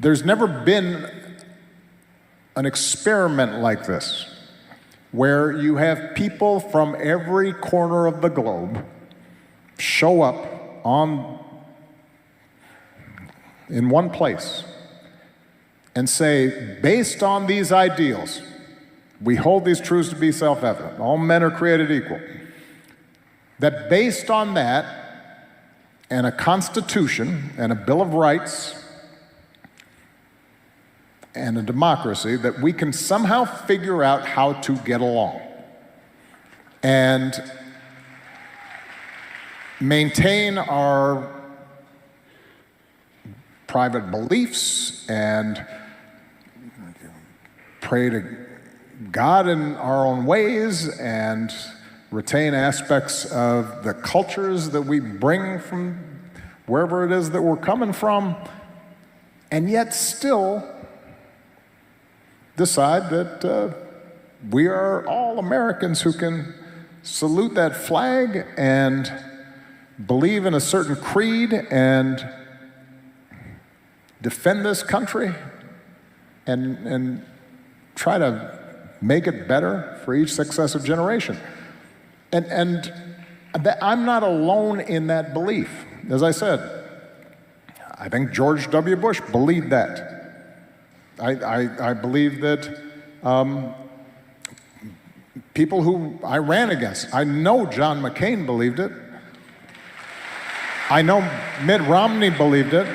there's never been an experiment like this, where you have people from every corner of the globe show up in one place and say, based on these ideals, we hold these truths to be self-evident. All men are created equal. That based on that, and a constitution, and a Bill of Rights, and a democracy, that we can somehow figure out how to get along and maintain our private beliefs and pray to God in our own ways and retain aspects of the cultures that we bring from wherever it is that we're coming from, and yet still decide that we are all Americans who can salute that flag and believe in a certain creed and defend this country and try to make it better for each successive generation. And I'm not alone in that belief. As I said, I think George W. Bush believed that. I believe that people who I ran against, I know John McCain believed it. I know Mitt Romney believed it.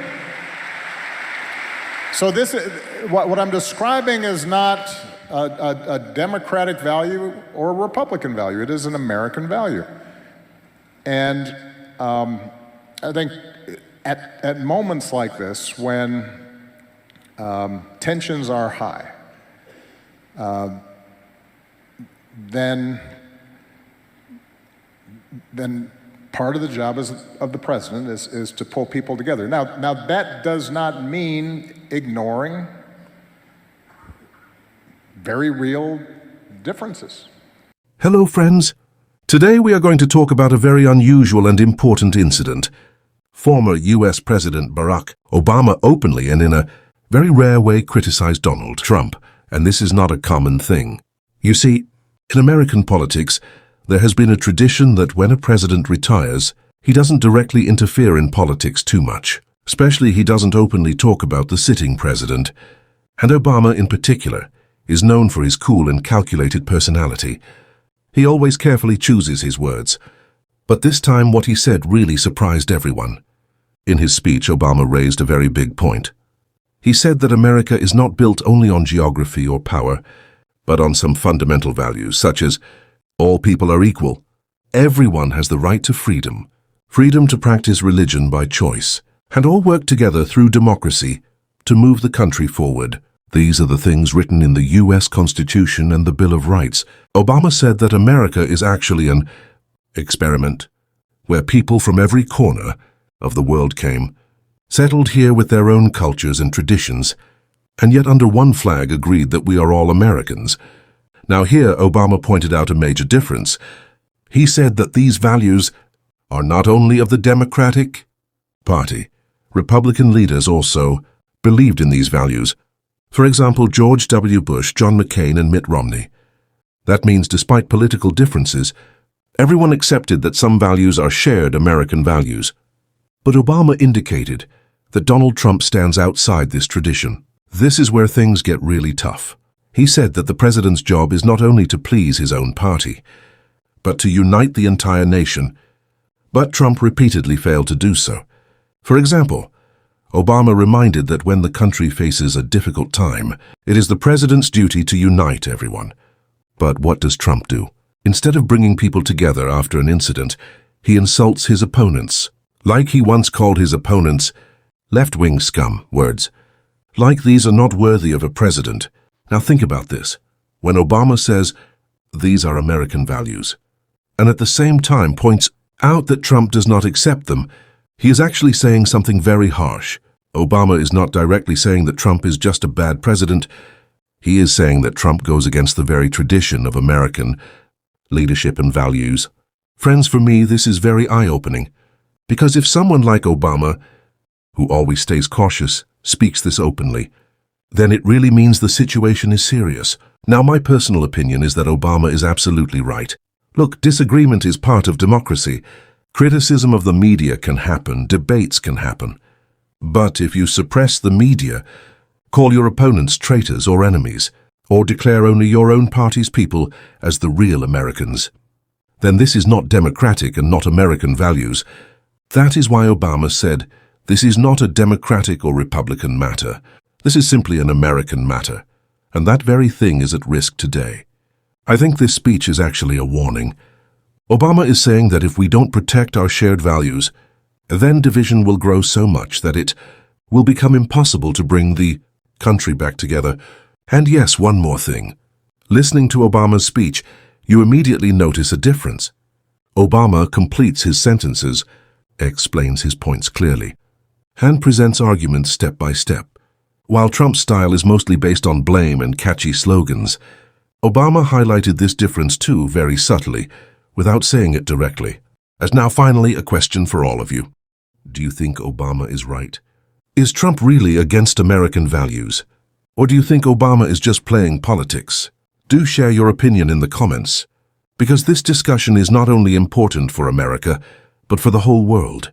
So what I'm describing is not a Democratic value or a Republican value. It is an American value. And I think at moments like this, when tensions are high, then part of the job of the president is to pull people together. Now that does not mean ignoring very real differences. Hello, friends. Today we are going to talk about a very unusual and important incident. Former U.S. President Barack Obama openly and in a very rare way criticized Donald Trump, and this is not a common thing. You see, in American politics, there has been a tradition that when a president retires, he doesn't directly interfere in politics too much. Especially he doesn't openly talk about the sitting president. And Obama in particular is known for his cool and calculated personality. He always carefully chooses his words. But this time what he said really surprised everyone. In his speech, Obama raised a very big point. He said that America is not built only on geography or power, but on some fundamental values, such as all people are equal. Everyone has the right to freedom, freedom to practice religion by choice, and all work together through democracy to move the country forward. These are the things written in the U.S. Constitution and the Bill of Rights. Obama said that America is actually an experiment, where people from every corner of the world came, settled here with their own cultures and traditions, and yet under one flag agreed that we are all Americans. Now here, Obama pointed out a major difference. He said that these values are not only of the Democratic Party. Republican leaders also believed in these values. For example, George W. Bush, John McCain, and Mitt Romney. That means despite political differences, everyone accepted that some values are shared American values. But Obama indicated that Donald Trump stands outside this tradition. This is where things get really tough. He said that the president's job is not only to please his own party, but to unite the entire nation. But Trump repeatedly failed to do so. For example, Obama reminded that when the country faces a difficult time, it is the president's duty to unite everyone. But what does Trump do? Instead of bringing people together after an incident, he insults his opponents. Like he once called his opponents left-wing scum. Words like these are not worthy of a president. Now think about this. When Obama says, these are American values, and at the same time points out that Trump does not accept them, he is actually saying something very harsh. Obama is not directly saying that Trump is just a bad president. He is saying that Trump goes against the very tradition of American leadership and values. Friends, for me, this is very eye-opening. Because if someone like Obama, who always stays cautious, speaks this openly, then it really means the situation is serious. Now, my personal opinion is that Obama is absolutely right. Look, disagreement is part of democracy. Criticism of the media can happen, debates can happen. But if you suppress the media, call your opponents traitors or enemies, or declare only your own party's people as the real Americans, then this is not democratic and not American values. That is why Obama said, "This is not a Democratic or Republican matter. This is simply an American matter." And that very thing is at risk today. I think this speech is actually a warning. Obama is saying that if we don't protect our shared values, then division will grow so much that it will become impossible to bring the country back together. And yes, one more thing. Listening to Obama's speech, you immediately notice a difference. Obama completes his sentences, explains his points clearly, and presents arguments step by step. While Trump's style is mostly based on blame and catchy slogans, Obama highlighted this difference too very subtly, without saying it directly. As now finally a question for all of you. Do you think Obama is right? Is Trump really against American values? Or do you think Obama is just playing politics? Do share your opinion in the comments, because this discussion is not only important for America, but for the whole world.